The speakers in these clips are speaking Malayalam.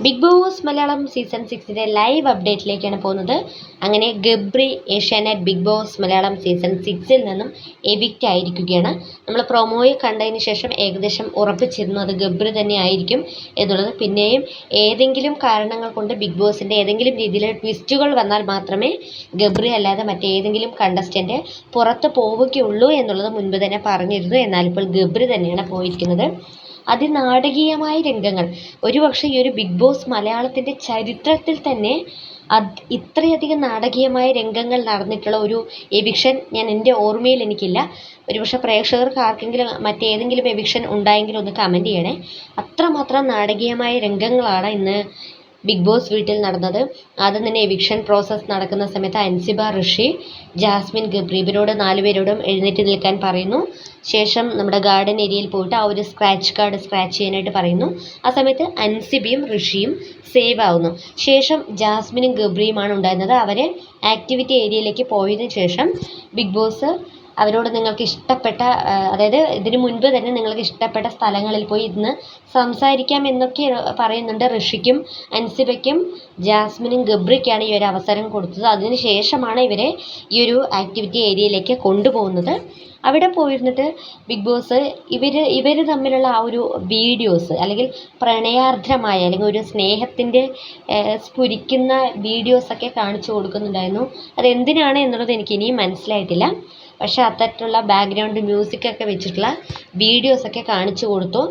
Big Boss Malayalam season 6 live അപ്ഡേറ്റിലേക്കാണ് പോകുന്നത്. അങ്ങനെ Gabri Asianet Bigg Boss Malayalam season 6 നിന്നും എവിക്റ്റ് ആയിരിക്കുകയാണ്. നമ്മൾ പ്രൊമോയിൽ കണ്ടതിന് ശേഷം ഏകദേശം ഉറപ്പിച്ചിരുന്നു അത് ഗബ്രി തന്നെ ആയിരിക്കും എന്നുള്ളത്. പിന്നെയും ഏതെങ്കിലും കാരണങ്ങൾ കൊണ്ട് ബിഗ് ബോസിൻ്റെ ഏതെങ്കിലും രീതിയിൽ ട്വിസ്റ്റുകൾ വന്നാൽ മാത്രമേ ഗബ്രി അല്ലാതെ മറ്റേതെങ്കിലും കണ്ടസ്റ്റൻ്റ് പുറത്ത് പോവുകയുള്ളൂ എന്നുള്ളത് മുൻപ് തന്നെ പറഞ്ഞിരുന്നു. എന്നാൽ ഇപ്പോൾ ഗബ്രി തന്നെയാണ് പോയിരിക്കുന്നത്. അതിനാടകീയമായ രംഗങ്ങൾ, ഒരുപക്ഷെ ഈ ഒരു ബിഗ് ബോസ് മലയാളത്തിൻ്റെ ചരിത്രത്തിൽ തന്നെ ഇത്രയധികം നാടകീയമായ രംഗങ്ങൾ നടന്നിട്ടുള്ള ഒരു എവിക്ഷൻ ഞാൻ എൻ്റെ ഓർമ്മയിൽ എനിക്കില്ല. ഒരുപക്ഷെ പ്രേക്ഷകർക്ക് ആർക്കെങ്കിലും മറ്റേതെങ്കിലും എവിക്ഷൻ ഉണ്ടായെങ്കിൽ ഒന്ന് കമൻറ്റ് ചെയ്യണേ. അത്രമാത്രം നാടകീയമായ രംഗങ്ങളാണ് ഇന്ന് ബിഗ് ബോസ് വീട്ടിൽ നടന്നത്. ആദ്യം തന്നെ എവിക്ഷൻ പ്രോസസ്സ് നടക്കുന്ന സമയത്ത് അൻസിബ, ഋഷി, ജാസ്മിൻ, ഗബ്രി ഇവരോട് 4 പേരോടും എഴുന്നേറ്റ് നിൽക്കാൻ പറയുന്നു. ശേഷം നമ്മുടെ ഗാർഡൻ ഏരിയയിൽ പോയിട്ട് ആ ഒരു സ്ക്രാച്ച് കാർഡ് സ്ക്രാച്ച് ചെയ്യാനായിട്ട് പറയുന്നു. ആ സമയത്ത് അൻസിബയും ഋഷിയും സേവ് ആവുന്നു. ശേഷം ജാസ്മിനും ഗബ്രിയുമാണ് ഉണ്ടായിരുന്നത്. അവരെ ആക്ടിവിറ്റി ഏരിയയിലേക്ക് പോയതിനു ശേഷം ബിഗ് ബോസ് അവരോട് നിങ്ങൾക്ക് ഇഷ്ടപ്പെട്ട, അതായത് ഇതിനു മുൻപ് തന്നെ നിങ്ങൾക്ക് ഇഷ്ടപ്പെട്ട സ്ഥലങ്ങളിൽ പോയി ഇന്ന് സംസാരിക്കാം എന്നൊക്കെ പറയുന്നുണ്ട്. ഋഷിക്കും അൻസിബയ്ക്കും ജാസ്മിനും ഗബ്രിക്കാണ് ഈ ഒരു അവസരം കൊടുത്തത്. അതിന് ശേഷമാണ് ഇവരെ ഈ ഒരു ആക്ടിവിറ്റി ഏരിയയിലേക്ക് കൊണ്ടുപോകുന്നത്. അവിടെ പോയിരുന്നിട്ട് ബിഗ് ബോസ് ഇവർ തമ്മിലുള്ള ആ ഒരു വീഡിയോസ്, അല്ലെങ്കിൽ പ്രണയാർദ്രമായ അല്ലെങ്കിൽ ഒരു സ്നേഹത്തിൻ്റെ സ്ഫുരിക്കുന്ന വീഡിയോസൊക്കെ കാണിച്ചു കൊടുക്കുന്നുണ്ടായിരുന്നു. അതെന്തിനാണ് എന്നുള്ളത് എനിക്ക് ഇനിയും മനസ്സിലായിട്ടില്ല. പക്ഷേ അത്തരത്തിലുള്ള ബാക്ക്ഗ്രൗണ്ട് മ്യൂസിക്കൊക്കെ വെച്ചിട്ടുള്ള വീഡിയോസൊക്കെ കാണിച്ചു കൊടുത്തു.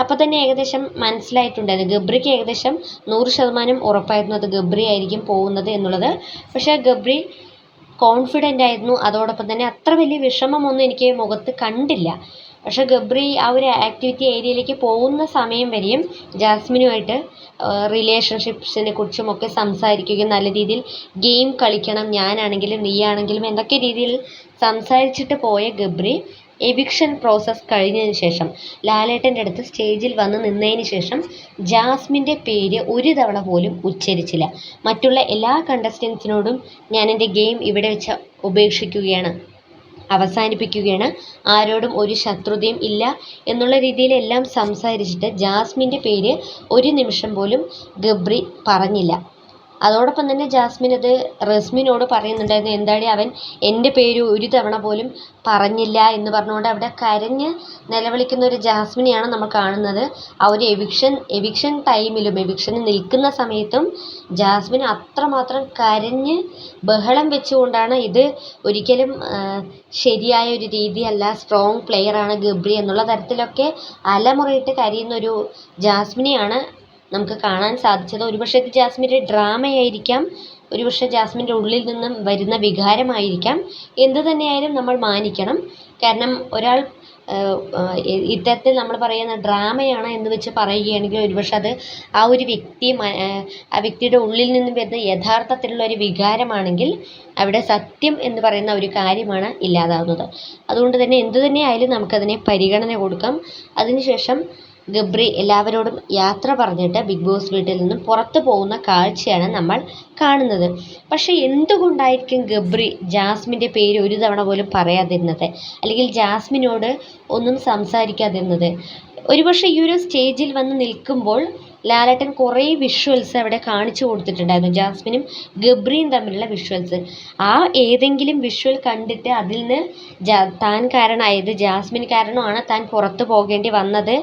അപ്പോൾ തന്നെ ഏകദേശം മനസ്സിലായിട്ടുണ്ടായിരുന്നു, ഗബ്രിക്ക് ഏകദേശം 100% ഉറപ്പായിരുന്നു അത് ഗബ്രി ആയിരിക്കും പോകുന്നത് എന്നുള്ളത്. പക്ഷേ ഗബ്രി കോൺഫിഡൻ്റ് ആയിരുന്നു. അതോടൊപ്പം തന്നെ അത്ര വലിയ വിഷമമൊന്നും എനിക്ക് മുഖത്ത് കണ്ടില്ല. പക്ഷേ ഗബ്രി ആ ഒരു ആക്ടിവിറ്റി ഏരിയയിലേക്ക് പോകുന്ന സമയം വരെയും ജാസ്മിനുമായിട്ട് റിലേഷൻഷിപ്സിനെ കുറിച്ചും ഒക്കെ സംസാരിക്കുകയും നല്ല രീതിയിൽ ഗെയിം കളിക്കണം, ഞാനാണെങ്കിലും നീയാണെങ്കിലും എന്നൊക്കെ രീതിയിൽ സംസാരിച്ചിട്ട് പോയ ഗബ്രി എവിക്ഷൻ പ്രോസസ്സ് കഴിഞ്ഞതിന് ശേഷം ലാലേട്ടൻ്റെ അടുത്ത് സ്റ്റേജിൽ വന്ന് നിന്നതിന് ശേഷം ജാസ്മിൻ്റെ പേര് ഒരു തവണ പോലും ഉച്ചരിച്ചില്ല. മറ്റുള്ള എല്ലാ കണ്ടസ്റ്റൻസിനോടും ഞാൻ എൻ്റെ ഗെയിം ഇവിടെ വെച്ച് ഉപേക്ഷിക്കുകയാണ്, അവസാനിപ്പിക്കുകയാണ്, ആരോടും ഒരു ശത്രുതയും ഇല്ല എന്നുള്ള രീതിയിലെല്ലാം സംസാരിച്ചിട്ട് ജാസ്മിൻ്റെ പേര് ഒരു നിമിഷം പോലും ഗബ്രി പറഞ്ഞില്ല. അതോടൊപ്പം തന്നെ ജാസ്മിൻ അത് റസ്മിനോട് പറയുന്നുണ്ടായിരുന്നു, എന്താടി അവൻ എൻ്റെ പേര് ഒരു തവണ പോലും പറഞ്ഞില്ല എന്ന് പറഞ്ഞുകൊണ്ട് അവിടെ കരഞ്ഞ് നിലവിളിക്കുന്ന ഒരു ജാസ്മിനെയാണ് നമ്മൾ കാണുന്നത്. ആ ഒരു എവിക്ഷൻ ടൈമിലും എവിക്ഷന് നിൽക്കുന്ന സമയത്തും ജാസ്മിൻ അത്രമാത്രം കരഞ്ഞ് ബഹളം വെച്ചുകൊണ്ടാണ്, ഇത് ഒരിക്കലും ശരിയായ ഒരു രീതിയല്ല, സ്ട്രോങ് പ്ലെയറാണ് ഗബ്രി എന്നുള്ള തരത്തിലൊക്കെ അലമുറയിട്ട് കരയുന്ന ഒരു ജാസ്മിനെയാണ് നമുക്ക് കാണാൻ സാധിച്ചത്. ഒരുപക്ഷെ ഇത് ജാസ്മിൻ്റെ ഡ്രാമയായിരിക്കാം, ഒരുപക്ഷെ ജാസ്മിൻ്റെ ഉള്ളിൽ നിന്നും വരുന്ന വികാരമായിരിക്കാം. എന്തു തന്നെയായാലും നമ്മൾ മാനിക്കണം. കാരണം ഒരാൾ ഇത്തരത്തിൽ നമ്മൾ പറയുന്ന ഡ്രാമയാണ് എന്ന് വെച്ച് പറയുകയാണെങ്കിൽ ഒരുപക്ഷെ അത് ആ ഒരു ആ വ്യക്തിയുടെ ഉള്ളിൽ നിന്നും വരുന്ന യഥാർത്ഥത്തിലുള്ള ഒരു വികാരമാണെങ്കിൽ അവിടെ സത്യം എന്ന് പറയുന്ന ഒരു കാര്യമാണ് ഇല്ലാതാവുന്നത്. അതുകൊണ്ട് തന്നെ എന്തു തന്നെയായാലും നമുക്കതിനെ പരിഗണന കൊടുക്കാം. അതിനുശേഷം ഗബ്രി എല്ലാവരോടും യാത്ര പറഞ്ഞിട്ട് ബിഗ് ബോസ് വീട്ടിൽ നിന്നും പുറത്തു പോകുന്ന കാഴ്ചയാണ് നമ്മൾ കാണുന്നത്. പക്ഷേ എന്തുകൊണ്ടായിരിക്കും ഗബ്രി ജാസ്മിൻ്റെ പേര് ഒരു തവണ പോലും പറയാതിരുന്നത്, അല്ലെങ്കിൽ ജാസ്മിനോട് ഒന്നും സംസാരിക്കാതിരുന്നത്? ഒരുപക്ഷെ ഈ ഒരു സ്റ്റേജിൽ വന്ന് നിൽക്കുമ്പോൾ ലാലേട്ടൻ കുറേ വിഷ്വൽസ് അവിടെ കാണിച്ചു കൊടുത്തിട്ടുണ്ടായിരുന്നു, ജാസ്മിനും ഗബ്രിയും തമ്മിലുള്ള വിഷ്വൽസ്. ആ ഏതെങ്കിലും വിഷ്വൽ കണ്ടിട്ട് അതിൽ നിന്ന് താൻ കാരണമായത്, ജാസ്മിൻ കാരണമാണ് താൻ പുറത്തു പോകേണ്ടി വന്നത്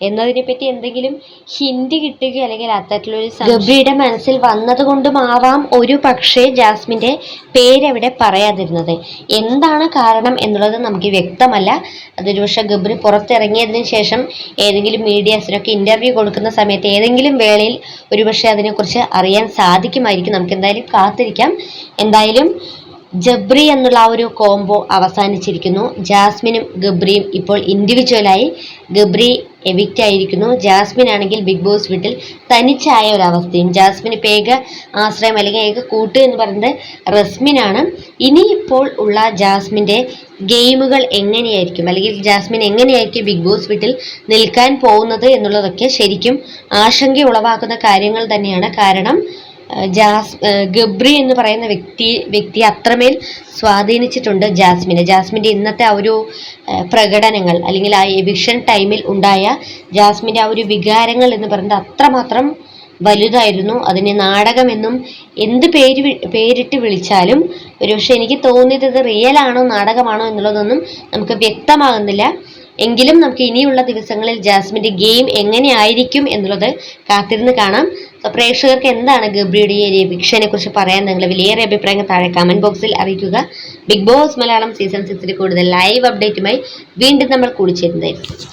എന്നതിനെപ്പറ്റി എന്തെങ്കിലും ഹിന്റ് കിട്ടുകയോ അല്ലെങ്കിൽ അത്തരത്തിലൊരു ഗബ്രിയുടെ മനസ്സിൽ വന്നതുകൊണ്ടുമാവാം ഒരു പക്ഷേ ജാസ്മിൻ്റെ പേരവിടെ പറയാതിരുന്നത്. എന്താണ് കാരണം എന്നുള്ളത് നമുക്ക് വ്യക്തമല്ല. അതൊരു പക്ഷേ ഗബ്രി പുറത്തിറങ്ങിയതിന് ശേഷം ഏതെങ്കിലും മീഡിയാസിനൊക്കെ ഇൻ്റർവ്യൂ കൊടുക്കുന്ന സമയത്ത് ഏതെങ്കിലും വേളയിൽ ഒരുപക്ഷെ അതിനെക്കുറിച്ച് അറിയാൻ സാധിക്കുമായിരിക്കും. നമുക്ക് എന്തായാലും കാത്തിരിക്കാം. എന്തായാലും ജബ്രി എന്നുള്ള ആ ഒരു കോംബോ അവസാനിച്ചിരിക്കുന്നു. ജാസ്മിനും ഗബ്രിയും ഇപ്പോൾ ഇൻഡിവിജ്വലായി, ഗബ്രി എവിക്റ്റ് ആയിരിക്കുന്നു. ജാസ്മിൻ ആണെങ്കിൽ ബിഗ് ബോസ് വീട്ടിൽ തനിച്ചായ ഒരവസ്ഥയും. ജാസ്മിൻ ഇപ്പോൾ ഏക ആശ്രയം അല്ലെങ്കിൽ ഏക കൂട്ട് എന്ന് പറയുന്നത് റസ്മിനാണ്. ഇനിയിപ്പോൾ ഉള്ള ജാസ്മിൻ്റെ ഗെയിമുകൾ എങ്ങനെയായിരിക്കും, അല്ലെങ്കിൽ ജാസ്മിൻ എങ്ങനെയായിരിക്കും ബിഗ് ബോസ് വീട്ടിൽ നിൽക്കാൻ പോകുന്നത് എന്നുള്ളതൊക്കെ ശരിക്കും ആശങ്ക ഉളവാക്കുന്ന കാര്യങ്ങൾ തന്നെയാണ്. കാരണം ഗബ്രി എന്ന് പറയുന്ന വ്യക്തി അത്രമേൽ സ്വാധീനിച്ചിട്ടുണ്ട് ജാസ്മിൻ്റെ ഇന്നത്തെ ആ ഒരു പ്രകടനങ്ങൾ, അല്ലെങ്കിൽ ആ എവിക്ഷൻ ടൈമിൽ ഉണ്ടായ ജാസ്മിൻ്റെ ആ ഒരു വികാരങ്ങൾ എന്ന് പറയുന്നത് അത്രമാത്രം വലുതായിരുന്നു. അതിനെ നാടകമെന്നും എന്ത് പേരിട്ട് വിളിച്ചാലും ഒരുപക്ഷെ എനിക്ക് തോന്നിയത് ഇത് റിയൽ ആണോ നാടകമാണോ എന്നുള്ളതൊന്നും നമുക്ക് വ്യക്തമാകുന്നില്ല. എങ്കിലും നമുക്ക് ഇനിയുള്ള ദിവസങ്ങളിൽ ജാസ്മിൻ്റെ ഗെയിം എങ്ങനെയായിരിക്കും എന്നുള്ളത് കാത്തിരുന്ന് കാണാം. പ്രേക്ഷകർക്ക് എന്താണ് ഗബ്രിയുടെ ഈ എവിക്ഷനെ കുറിച്ച് പറയാൻ നിങ്ങളുടെ വിലയേറിയ അഭിപ്രായങ്ങൾ താഴെ കമന്റ് ബോക്സിൽ അറിയിക്കുക. ബിഗ് ബോസ് മലയാളം സീസൺ 6 കൂടുതൽ ലൈവ് അപ്ഡേറ്റുമായി വീണ്ടും നമ്മൾ കൂടിച്ചേരുന്നതായിരിക്കും.